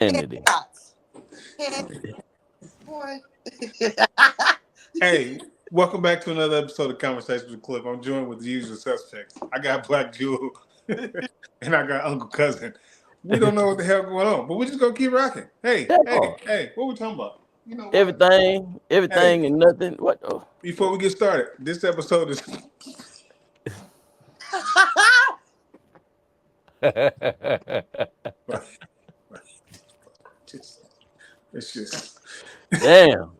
Insanity. Shots. Head, boy. Hey, welcome back to another episode of Conversations with Cliff. I'm joined with the usual suspects. I got Black Jewel and I got Uncle Cousin. We don't know what the hell going on, but we're just gonna keep rocking. Hey, That hey, part. hey, what we talking about? You know what? Everything, Hey, everything and nothing. What? Oh. before we get started, this episode is just it's just Damn.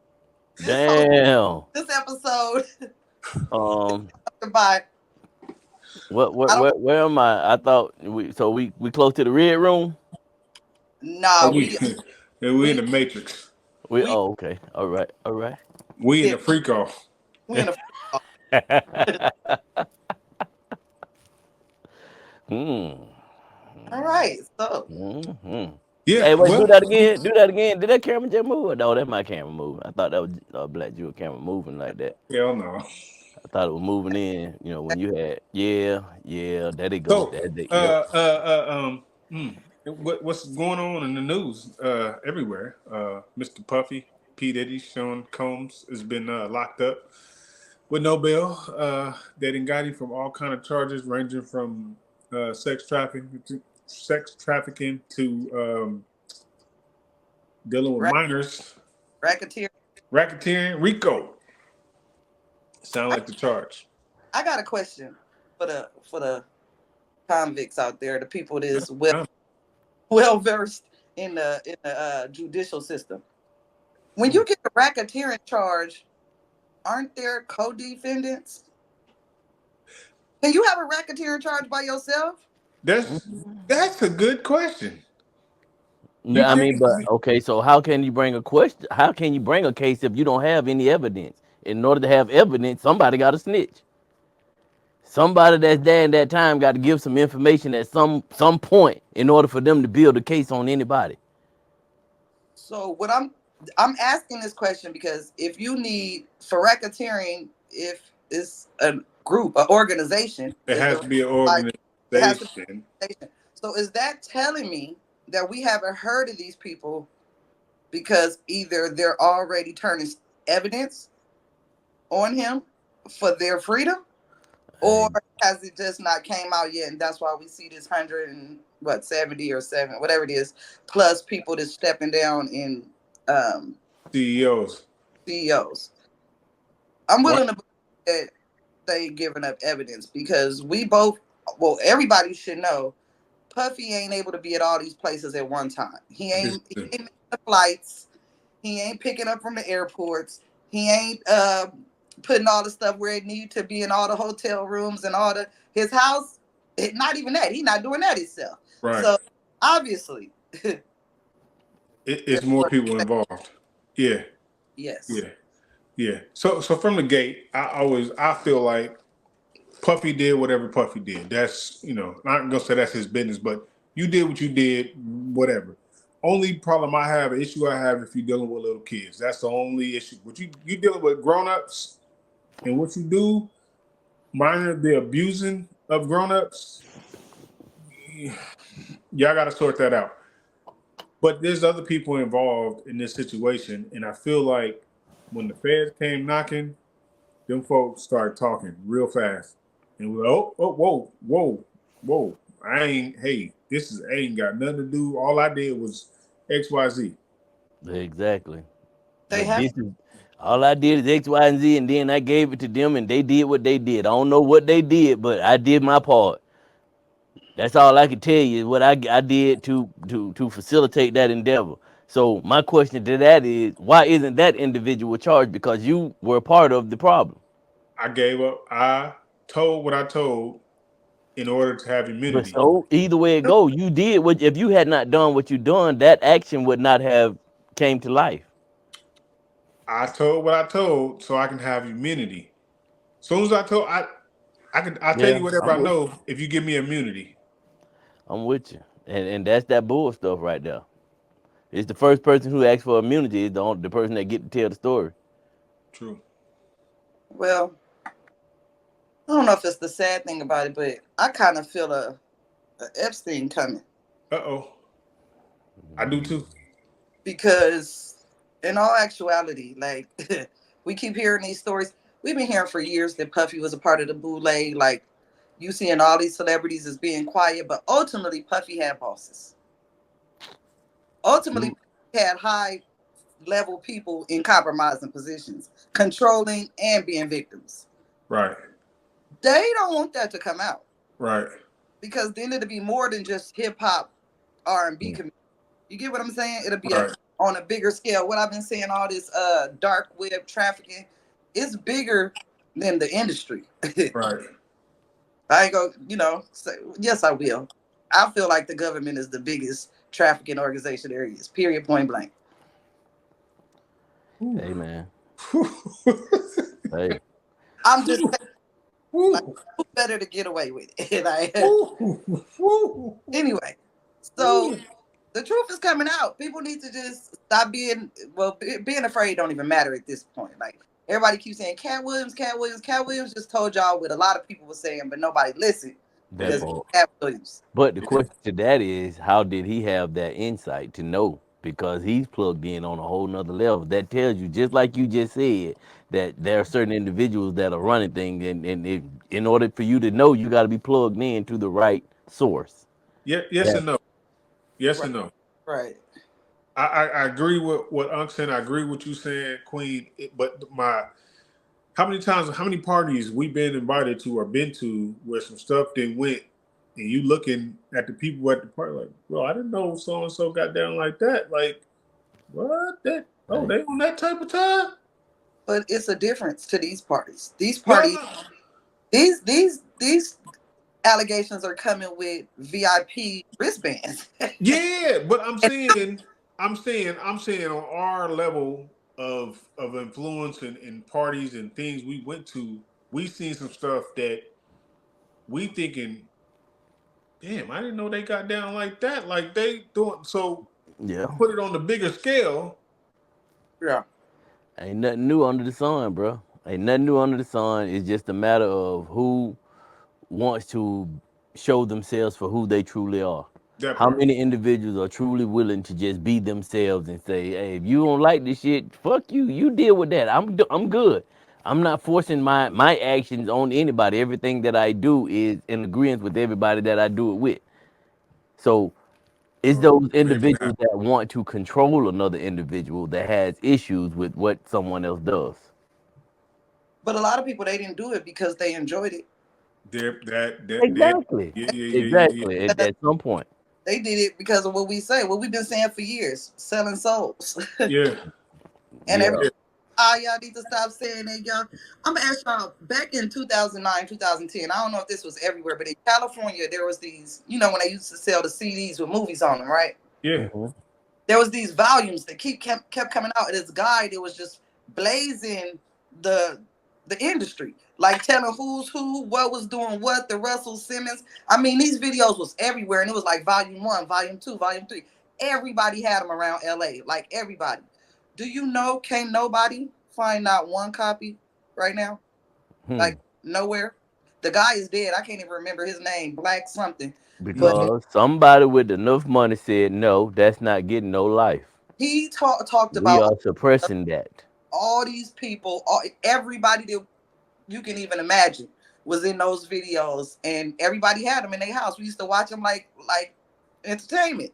this whole Damn. this episode Um. about I don't Where am I? I thought we close to the red room. oh, nah we in we the Matrix. We we oh okay. All right. All right. We in yeah the freak off. we in a Hmm. all right. So Hmm. Yeah, Hey, wait. Do well, that again. Do that again. Did that camera just move? No, that's my camera moving. I thought that was Black Jewel camera moving like that. hell no. I thought it was moving in. You know when you had yeah. There they go. So, There they uh, yep. what's going on in the news everywhere? Mr. Puffy, P. Diddy, Sean Combs has been locked up with no bail. They done got him from all kind of charges, ranging from sex trafficking to dealing with rack, minors, racketeer. racketeering, RICO. Sound I, like the charge. I got a question for the convicts out there, the people that Yeah, is well versed in the judicial system. When you get a racketeering charge, aren't there co-defendants? Can you have a racketeering charge by yourself? That's that's a good question. No, You I mean, can't. but okay. So how can you bring a question? How can you bring a case if you don't have any evidence? In order to have evidence, somebody got to snitch. Somebody that's there in that time got to give some information at some point in order for them to build a case on anybody. So what I'm asking this question because if you need for racketeering, if it's a group, an organization, It is has the to be an like it has to be organization. an organization. So is that telling me that we haven't heard of these people because either they're already turning evidence on him for their freedom, or And has it just not came out yet, and that's why we see this 170 or 7, whatever it is, plus people that's stepping down in um, CEOs. CEOs. I'm What? willing to believe that they giving up evidence because we both, well, everybody should know Puffy ain't able to be at all these places at one time. He Listen, ain't making the flights. He ain't picking up from the airports. He ain't putting all the stuff where it need to be in all the hotel rooms and all the his house. Not even that. He not doing that himself. right. So obviously, It's there's more more. people involved. Yeah, Yes. yeah, yeah. So from the gate, I feel like Puffy did whatever Puffy did. That's I'm not gonna say that's his business, but you did what you did, whatever. Only problem I have, issue I have, if you're dealing with little kids. That's the only issue. But you dealing with grown ups, and what you do, minor the abusing of grown ups. Y'all got to sort that out. But there's other people involved in this situation, and I feel like when the feds came knocking, them folks started talking real fast, and we're whoa. I ain't. Hey, this is ain't got nothing to do. All I did was X Y Z. exactly. They have This is all I did is X, Y, and Z, and then I gave it to them, and they did what they did. I don't know what they did, but I did my part. That's all I can tell you is what I did to facilitate that endeavor. So my question to that is, why isn't that individual charged? Because you were a part of the problem. I gave up. I told what I told in order to have But immunity. so either way it go, you did what. If you had not done what you done, that action would not have came to life. I told what I told so I can have immunity. Soon as I told, I tell Yeah, you whatever I'm I with you. know if you give me immunity. I'm with you. And that's that bull stuff right there. It's the first person who asks for immunity is the person that get to tell the story. True. well. I don't know if it's the sad thing about it, but I kind of feel a Epstein coming. Uh oh. I do too. Because in all actuality, like we keep hearing these stories. We've been hearing for years that Puffy was a part of the boule. Like you seeing all these celebrities as being quiet, but ultimately Puffy had bosses. Ultimately, You Puffy had high level people in compromising positions, controlling and being victims. Right. They don't want that to come out Right. because then it'll be more than just hip hop, R&B mm, community. You get what I'm saying? It'll be Right. on a bigger scale. What I've been saying, all this dark web trafficking, it's bigger than the industry. Right. I ain't go, say, yes, I will. I feel like the government is the biggest trafficking organization there is. Period. Point blank. hey man. Hey. I'm just saying, like, who better to get away with it? Like, anyway, so the truth is coming out. People need to just stop being afraid don't even matter at this point. Like everybody keeps saying Cat Williams, Cat Williams, Cat Williams just told y'all what a lot of people were saying, but nobody listened That because Yeah. part. Cat Williams. But the question to that is, how did he have that insight to know? Because he's plugged in on a whole nother level. That tells you, just like you just said, that there are certain individuals that are running things, and in order for you to know, you got to be plugged in to the right source. Yeah. Yes That and no. Yes Right, and no. right. I agree with what Unc said. I agree with you saying, Queen. But how many times, how many parties we've been invited to or been to where some stuff then went, and you looking at the people at the party like, bro, I didn't know so and so got down like that. Like, what? That? Oh, right. they on that type of time? But it's a difference to these parties. These No, parties, no. these allegations are coming with VIP wristbands. Yeah, but I'm And saying, I'm saying on our level of influence and parties and things we went to, we seen some stuff that we thinking, damn, I didn't know they got down like that. Like they doing so. Yeah. Put it on the bigger scale. yeah. Ain't nothing new under the sun, bro. Ain't nothing new under the sun. It's just a matter of who wants to show themselves for who they truly are. That How part. many individuals are truly willing to just be themselves and say, "Hey, if you don't like this shit, fuck you. You deal with that. I'm good. I'm not forcing my actions on anybody. Everything that I do is in agreement with everybody that I do it with." So it's Or those maybe not. individuals that want to control another individual that has issues with what someone else does. But a lot of people they didn't do it because they enjoyed it. There, that, Exactly. yeah, yeah, yeah, yeah, yeah. Exactly. At some point. They did it because of what we say, what we've been saying for years, selling souls. Yeah, And Yeah. every yeah, y'all need to stop saying that, y'all. I'm gonna ask y'all. Back in 2009, 2010, I don't know if this was everywhere, but in California, there was these. When they used to sell the CDs with movies on them, right? yeah. Hmm. There was these volumes that kept coming out. And this guy that was just blazing the the industry, like telling who's who, what was doing what, the Russell Simmons. I mean, these videos was everywhere, and it was like volume 1, volume 2, volume 3. Everybody had them around LA, like everybody. Do you know? Can't nobody find not one copy right now? Hmm. Like nowhere. The guy is dead. I can't even remember his name. Black something. Mm. But Because somebody with enough money said, no, that's not getting no life. he talked We about are suppressing that. all these people, everybody that you can even imagine was in those videos, and everybody had them in their house. We used to watch them like entertainment.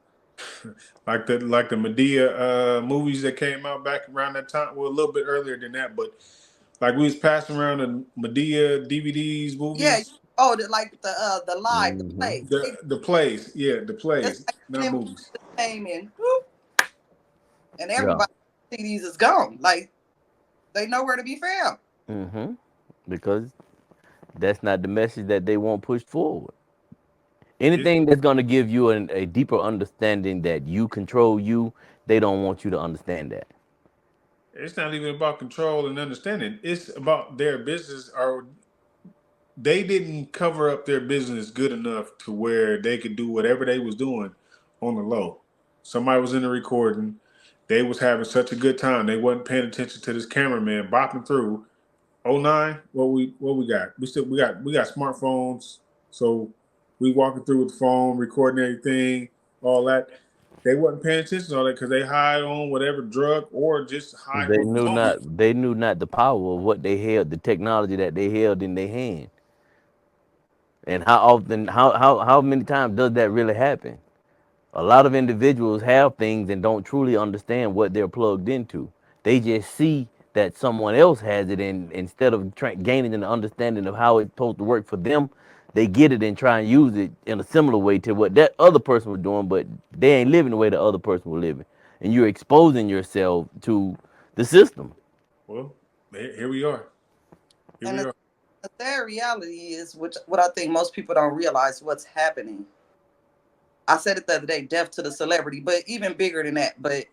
Like the Medea movies that came out back around that time. Well, a little bit earlier than that, but like we was passing around the Medea DVDs, Yeah. movies, Oh, the live, the Hmm. plays. the plays. Yeah, the Just plays, like not them movies. came in, whoop, and Yeah. everybody CDs is gone. Like they nowhere to be found. Hmm. Because that's not the message that they want pushed forward. It's Anything that's going to give you a deeper understanding that you control you, they don't want you to understand that. it's not even about control and understanding. It's about their business, or they didn't cover up their business good enough to where they could do whatever they was doing on the low. Somebody was in the recording. They was having such a good time. They wasn't paying attention to this cameraman bopping through. Oh nine, what we got? We got smartphones, so we walking through with the phone, recording everything, all that. they wasn't paying attention to all that because they high on whatever drug or just high They on the knew not. moment. They knew not the power of what they held, the technology that they held in their hand, and how often, how many times does that really happen? A lot of individuals have things and don't truly understand what they're plugged into. They just see that someone else has it, and instead of gaining an understanding of how it's supposed to work for them, they get it and try and use it in a similar way to what that other person was doing, but they ain't living the way the other person was living, and you're exposing yourself to the system. Well, here we are. Here And we are. the sad reality is, which what I think most people don't realize, what's happening. I said it the other day, death to the celebrity, but even bigger than that. But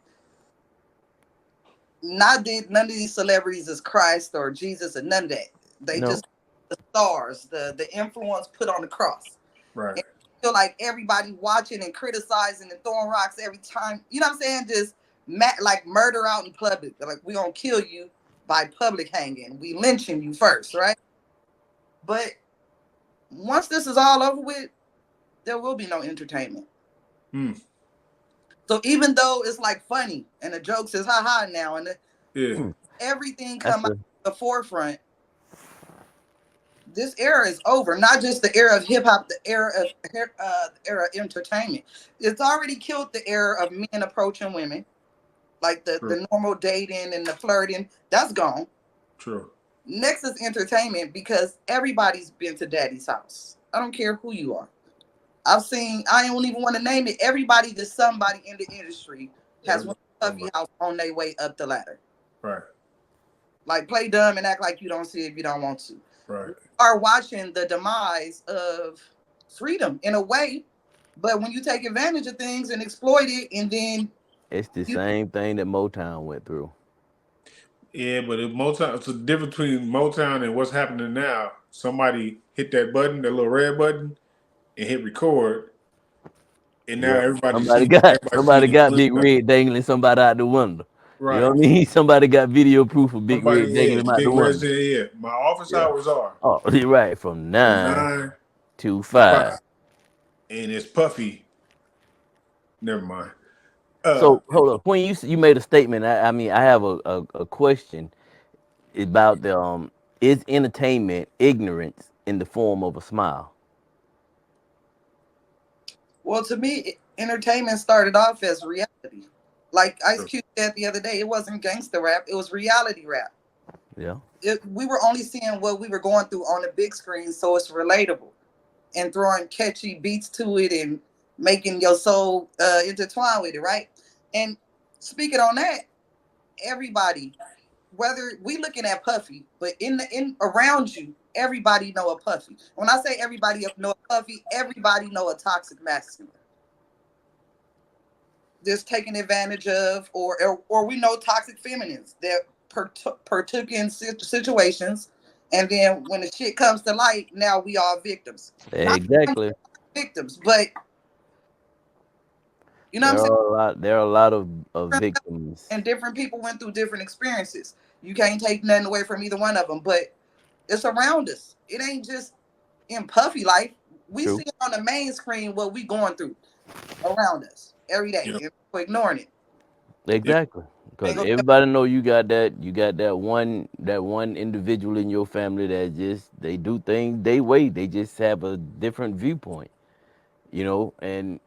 none of these celebrities is Christ or Jesus or none of that. They No, just the stars, the influence put on the cross. Right. And I feel like everybody watching and criticizing and throwing rocks every time. You know what I'm saying? Just like murder out in public. Like, we gonna kill you by public hanging. We lynching you first, right? But once this is all over with, there will be no entertainment. Hmm. So even though it's like funny and the jokes is ha ha now and Yeah. everything that's come out a to the forefront, this era is over. Not just the era of hip hop, the era of entertainment. It's already killed the era of men approaching women, like True. the normal dating and the flirting. That's gone. True. Next is entertainment, because everybody's been to daddy's house. I don't care who you are. I've seen, I don't even want to name it. Everybody to somebody in the industry has went to Puffy house on their way up the ladder. Right. Like, play dumb and act like you don't see it if you don't want to. Right. We are watching the demise of freedom in a way, but when you take advantage of things and exploit it, and then it's the same thing that Motown went through. Yeah, but if Motown, it's the difference between Motown and what's happening now. Somebody hit that button, that little red button, and hit record, and now Yeah, somebody got everybody somebody seeing got clip Big of it. Red dangling somebody out the window. You know Right. what I mean? Somebody got video proof of Big Somebody, Red dangling yeah, him out the Big Red window. said, yeah, my office Yeah. hours are Oh, you're right. From from 9 9 to to 5. 5, and it's Puffy. Never mind. So hold up. When you made a statement, I mean, I have a question about the is entertainment ignorance in the form of a smile? well, to me, entertainment started off as reality. Like Ice-Cube said the other day, it wasn't gangster rap, it was reality rap. Yeah. We were only seeing what we were going through on the big screen, so it's relatable, and throwing catchy beats to it and making your soul intertwine with it, right? And speaking on that, everybody, whether we looking at Puffy, but in around you, everybody know a Puffy. When I say everybody know a Puffy, everybody know a toxic masculine. Just taken advantage of, or we know toxic feminines that partook in situations, and then when the shit comes to light, now we are victims. Not Exactly. victims, but you know what I'm There saying? are a lot. There are a lot of victims. And different people went through different experiences. You can't take nothing away from either one of them, but it's around us. It ain't just in Puffy life. We True. see it on the main screen what we going through around us every day, Yep. and we're ignoring it. Yep. Exactly. Because Ain't gonna everybody know you got that one individual in your family that just they do things they way. They just have a different viewpoint. And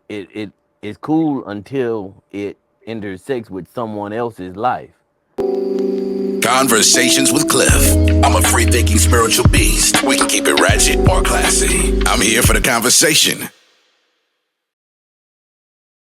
it is cool until it intersects with someone else's life. Conversations with Cliff. I'm a free thinking spiritual beast. We can keep it ratchet or classy. I'm here for the conversation.